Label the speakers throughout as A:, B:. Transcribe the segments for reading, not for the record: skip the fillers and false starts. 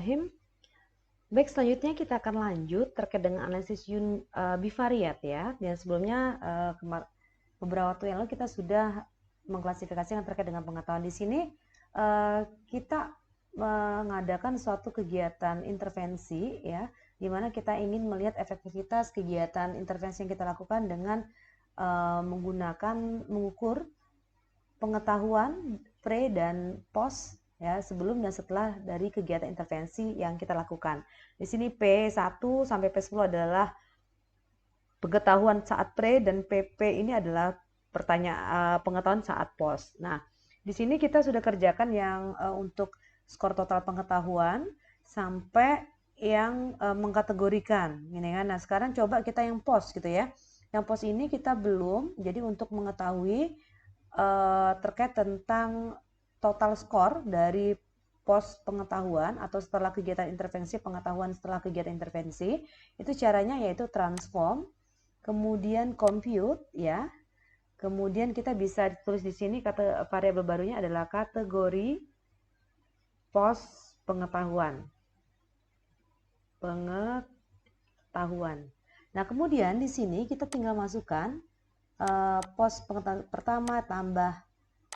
A: Bismillahirrahmanirrahim. Baik, selanjutnya kita akan lanjut terkait dengan analisis bivariat ya. Dan sebelumnya beberapa waktu yang lalu kita sudah mengklasifikasikan terkait dengan pengetahuan. Di sini kita mengadakan suatu kegiatan intervensi ya, di mana kita ingin melihat efektivitas kegiatan intervensi yang kita lakukan dengan mengukur pengetahuan pre dan post ya, sebelum dan setelah dari kegiatan intervensi yang kita lakukan. Di sini P1 sampai P10 adalah pengetahuan saat pre dan PP ini adalah pengetahuan saat post. Nah, di sini kita sudah kerjakan yang untuk skor total pengetahuan sampai yang mengkategorikan ini kan. Nah, sekarang coba kita yang post gitu ya. Yang post ini kita belum, jadi untuk mengetahui terkait tentang total skor dari pos pengetahuan atau setelah kegiatan intervensi, pengetahuan setelah kegiatan intervensi, itu caranya yaitu transform, kemudian compute ya, kemudian kita bisa tulis di sini kata variabel barunya adalah kategori pos pengetahuan. Nah, kemudian di sini kita tinggal masukkan pos pengetahuan pertama tambah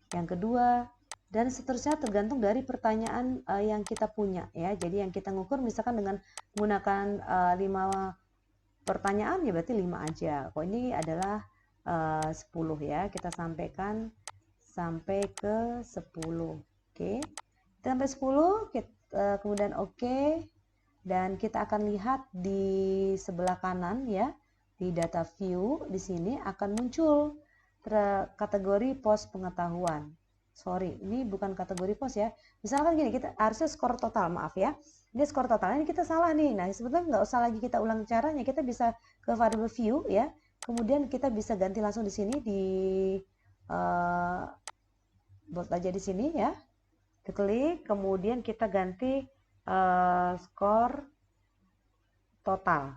A: yang kedua dan seterusnya tergantung dari pertanyaan yang kita punya ya. Jadi yang kita ngukur misalkan dengan menggunakan 5 pertanyaan ya berarti 5 aja. Kok ini adalah 10 ya. Kita sampaikan sampai ke 10. Oke. Kita sampai 10 kemudian oke. Dan kita akan lihat di sebelah kanan ya. Di data view di sini akan muncul kategori pos pengetahuan. Sorry, ini bukan kategori pos ya. Misalkan gini, kita harusnya skor total, maaf ya. Ini skor total, ini kita salah nih. Nah, sebetulnya nggak usah lagi kita ulang caranya. Kita bisa ke variable view ya. Kemudian kita bisa ganti langsung di sini di bold aja di sini ya. Klik, kemudian kita ganti skor total.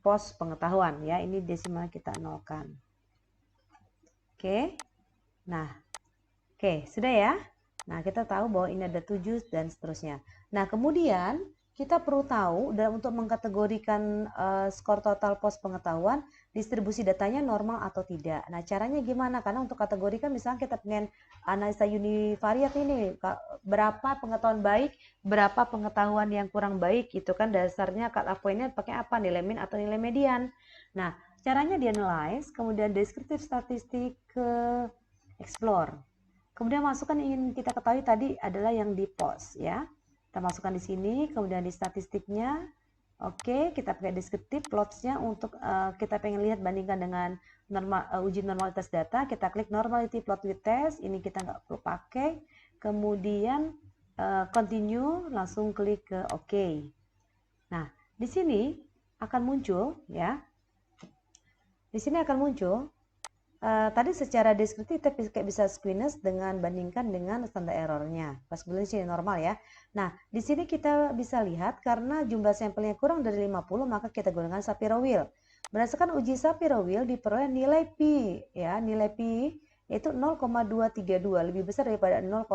A: Pos pengetahuan ya, ini desimal kita nolkan. Oke. Nah, oke, sudah ya. Nah, kita tahu bahwa ini ada 7 dan seterusnya. Nah, kemudian kita perlu tahu dan untuk mengkategorikan skor total pos pengetahuan, distribusi datanya normal atau tidak. Nah, caranya gimana? Karena untuk kategorikan misalnya kita pengen analisa univariat ini, berapa pengetahuan baik, berapa pengetahuan yang kurang baik, itu kan dasarnya cut off point-nya pakai apa? Nilai min atau nilai median. Nah, caranya di-analyze, kemudian deskriptif statistik ke explore. Kemudian masukkan yang ingin kita ketahui tadi adalah yang di post ya. Kita masukkan di sini, kemudian di statistiknya. Oke, kita pakai deskriptif plots-nya untuk kita pengen lihat bandingkan dengan uji normalitas data. Kita klik normality plot with test. Ini kita nggak perlu pakai. Kemudian continue, langsung klik ke OK. Nah, di sini akan muncul ya. Di sini akan muncul tadi secara deskriptif kita bisa squeeze dengan bandingkan dengan standar errornya. Pas bulan sini normal ya. Nah, di sini kita bisa lihat karena jumlah sampelnya kurang dari 50, maka kita gunakan Shapiro wheel. Berdasarkan uji Shapiro wheel diperoleh nilai pi ya, nilai pi yaitu 0,232, lebih besar daripada 0,05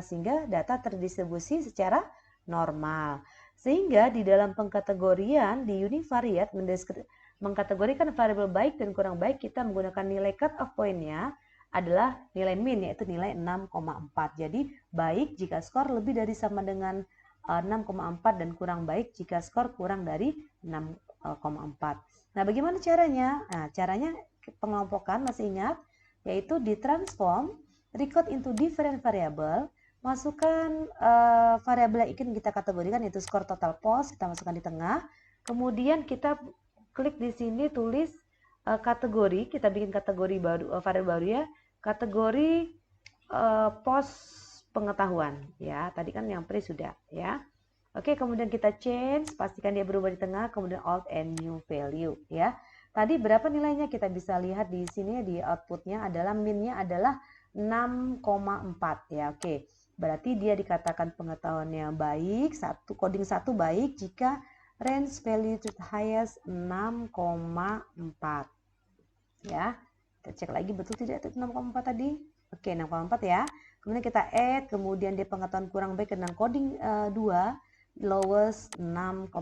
A: sehingga data terdistribusi secara normal. Sehingga di dalam pengkategorian di univariat mengkategorikan variabel baik dan kurang baik, kita menggunakan nilai cut off point-nya adalah nilai min, yaitu nilai 6,4. Jadi baik jika skor lebih dari sama dengan 6,4 dan kurang baik jika skor kurang dari 6,4. Nah, bagaimana caranya? Nah, caranya pengelompokan masih ingat, yaitu ditransform record into different variable, masukkan variabel yang ingin kita kategorikan yaitu skor total post, kita masukkan di tengah, kemudian kita klik di sini tulis kategori, kita bikin kategori baru, variabel baru ya, kategori pos pengetahuan ya. Tadi kan yang pre sudah ya. Oke, kemudian kita change, pastikan dia berubah di tengah, kemudian alt and new value ya. Tadi berapa nilainya kita bisa lihat di sini di outputnya adalah minnya adalah 6,4 ya. Oke, berarti dia dikatakan pengetahuannya baik, coding 1 baik jika range value to the highest 6,4 ya. Kita cek lagi betul tidak 6,4 tadi. Oke, 6,4 ya. Kemudian kita add, kemudian dia pengetahuan kurang baik dengan coding 2, lowest 6,4.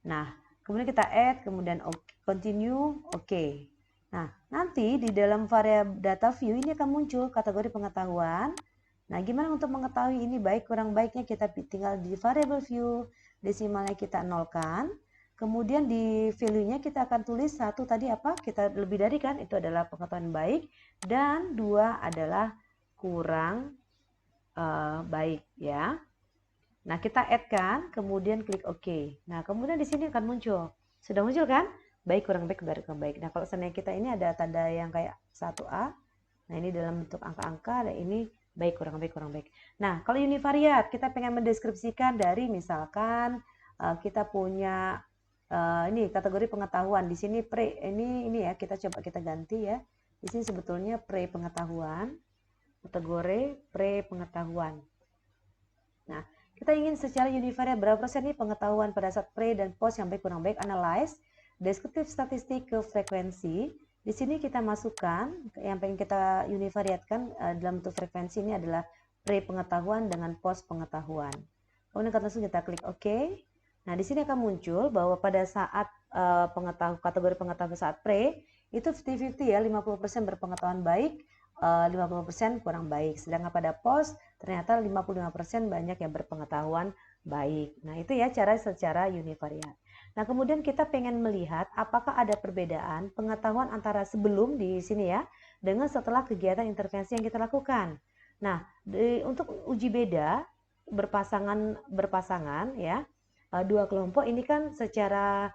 A: Nah, kemudian kita add, kemudian continue, oke. Nah, nanti di dalam variabel data view ini akan muncul kategori pengetahuan. Nah, gimana untuk mengetahui ini baik kurang baiknya, kita tinggal di variable view, desimalnya kita nolkan. Kemudian di value-nya kita akan tulis satu tadi apa? Kita lebih dari kan, itu adalah pengetahuan baik, dan 2 adalah kurang baik ya. Nah, kita add kan, kemudian klik OK. Nah, kemudian di sini akan muncul. Sudah muncul kan? Baik, kurang baik, kurang baik. Nah, kalau seandainya kita ini ada tanda yang kayak 1A. Nah, ini dalam bentuk angka-angka, dan ini baik, kurang baik, kurang baik. Nah, kalau univariat, kita pengen mendeskripsikan dari misalkan kita punya ini kategori pengetahuan. Di sini pre, ini ya, kita coba kita ganti ya. Di sini sebetulnya pre pengetahuan, kategori pre pengetahuan. Nah, kita ingin secara univariat berapa persen nih pengetahuan pada saat pre dan post yang baik kurang baik, analyze, deskriptif statistik ke frekuensi. Di sini kita masukkan yang pengen kita univariatkan dalam bentuk frekuensi ini adalah pre pengetahuan dengan post pengetahuan. Kemudian langsung kita klik OK. Nah, di sini akan muncul bahwa pada saat kategori pengetahuan saat pre itu 50-50 ya, 50% berpengetahuan baik, 50% kurang baik. Sedangkan pada post ternyata 55% banyak yang berpengetahuan baik. Nah, itu ya cara secara univariat. Nah, kemudian kita pengen melihat apakah ada perbedaan pengetahuan antara sebelum di sini ya dengan setelah kegiatan intervensi yang kita lakukan. Nah, untuk uji beda berpasangan ya, dua kelompok ini kan secara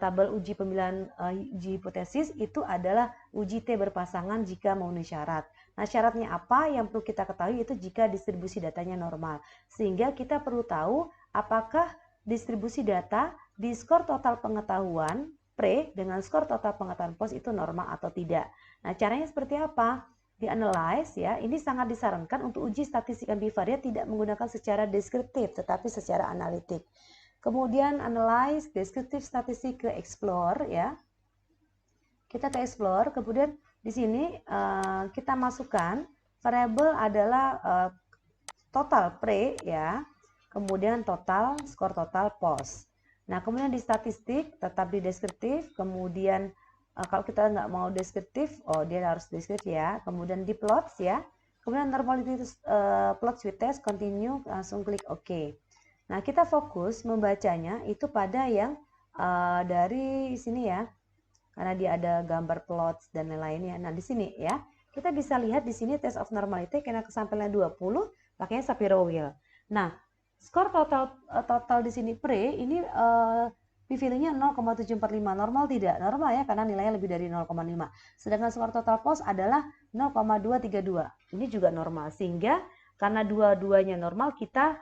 A: tabel uji pemilihan uji hipotesis itu adalah uji T berpasangan jika memenuhi syarat. Nah, syaratnya apa yang perlu kita ketahui itu jika distribusi datanya normal. Sehingga kita perlu tahu apakah distribusi data di skor total pengetahuan pre dengan skor total pengetahuan post itu normal atau tidak. Nah, caranya seperti apa? Di analyze ya, ini sangat disarankan untuk uji statistik ambivariat tidak menggunakan secara deskriptif tetapi secara analitik. Kemudian analyze, deskriptif statistik ke explore ya. Kita ke explore, kemudian di sini kita masukkan variabel adalah total pre ya. Kemudian total, skor total post. Nah, kemudian di statistik tetap di deskriptif, kemudian kalau kita nggak mau deskriptif, dia harus deskriptif ya. Kemudian di plots ya. Kemudian normality plots with test, continue, langsung klik OK. Nah, kita fokus membacanya itu pada yang dari sini ya. Karena dia ada gambar plots dan lain-lainnya. Nah, di sini ya. Kita bisa lihat di sini test of normality karena kesampaiannya 20, makanya Shapiro wheel. Nah, skor total di sini pre ini p-value-nya 0,745. Normal tidak? Normal ya, karena nilainya lebih dari 0,5. Sedangkan skor total post adalah 0,232. Ini juga normal. Sehingga karena dua-duanya normal, kita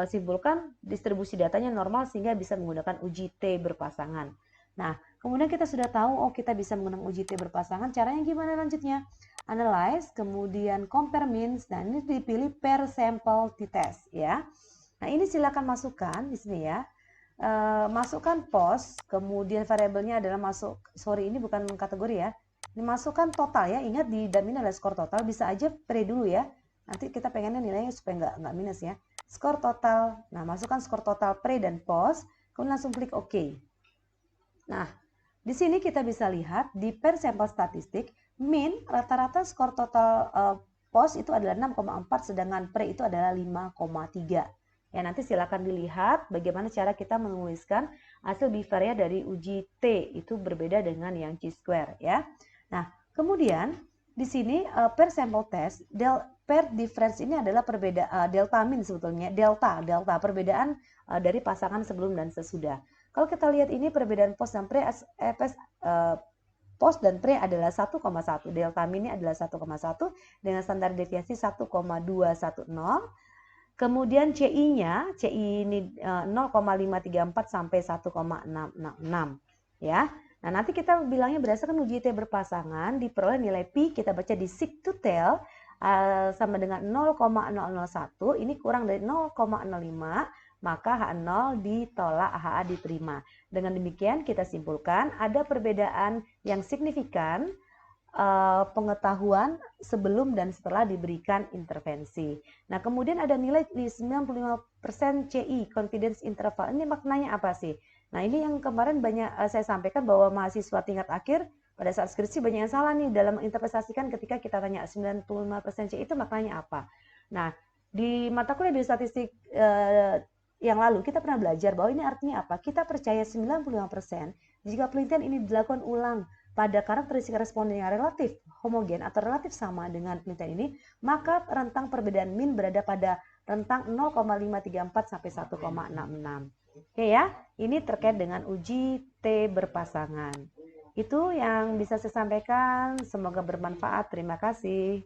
A: simpulkan distribusi datanya normal sehingga bisa menggunakan uji T berpasangan. Nah, kemudian kita sudah tahu, kita bisa menggunakan uji T berpasangan. Caranya gimana lanjutnya? Analyze, kemudian compare means. Nah, ini dipilih per sample t-test ya. Nah, ini silakan masukkan di sini ya. Masukkan post, kemudian variabelnya adalah ini bukan kategori ya. Ini masukkan total ya. Ingat di dalam ini adalah skor total, bisa aja pre dulu ya. Nanti kita pengennya nilainya supaya nggak minus ya. Skor total. Nah, masukkan skor total pre dan post, kemudian langsung klik OK. Nah, di sini kita bisa lihat di per sampel statistik, min rata-rata skor total post itu adalah 6,4, sedangkan pre itu adalah 5,3. Ya, nanti silakan dilihat bagaimana cara kita menuliskan hasil bivariat dari uji T, itu berbeda dengan yang chi-square ya. Nah, kemudian di sini per sampel test, per difference ini adalah perbedaan delta min sebetulnya, delta perbedaan dari pasangan sebelum dan sesudah. Kalau kita lihat ini perbedaan post dan pre, post dan pre adalah 1,1, delta minnya adalah 1,1 dengan standar deviasi 1,210. Kemudian CI-nya, CI ini 0,534 sampai 1,666 ya. Nah, nanti kita bilangnya berdasarkan uji T berpasangan diperoleh nilai pi, kita baca di seek to tell sama dengan 0,001, ini kurang dari 0,05, maka H0 ditolak, HA diterima. Dengan demikian kita simpulkan ada perbedaan yang signifikan pengetahuan sebelum dan setelah diberikan intervensi. Nah, kemudian ada nilai di 95% CI, confidence interval. Ini maknanya apa sih? Nah, ini yang kemarin banyak saya sampaikan bahwa mahasiswa tingkat akhir pada saat skripsi banyak yang salah nih dalam menginterpretasikan ketika kita tanya 95% CI itu maknanya apa. Nah, di mata kuliah biostatistik yang lalu kita pernah belajar bahwa ini artinya apa? Kita percaya 95% jika penelitian ini dilakukan ulang pada karakteristik responden yang relatif homogen atau relatif sama dengan penelitian ini, maka rentang perbedaan min berada pada rentang 0,534 sampai 1,66. Oke ya, ini terkait dengan uji T berpasangan. Itu yang bisa saya sampaikan, semoga bermanfaat. Terima kasih.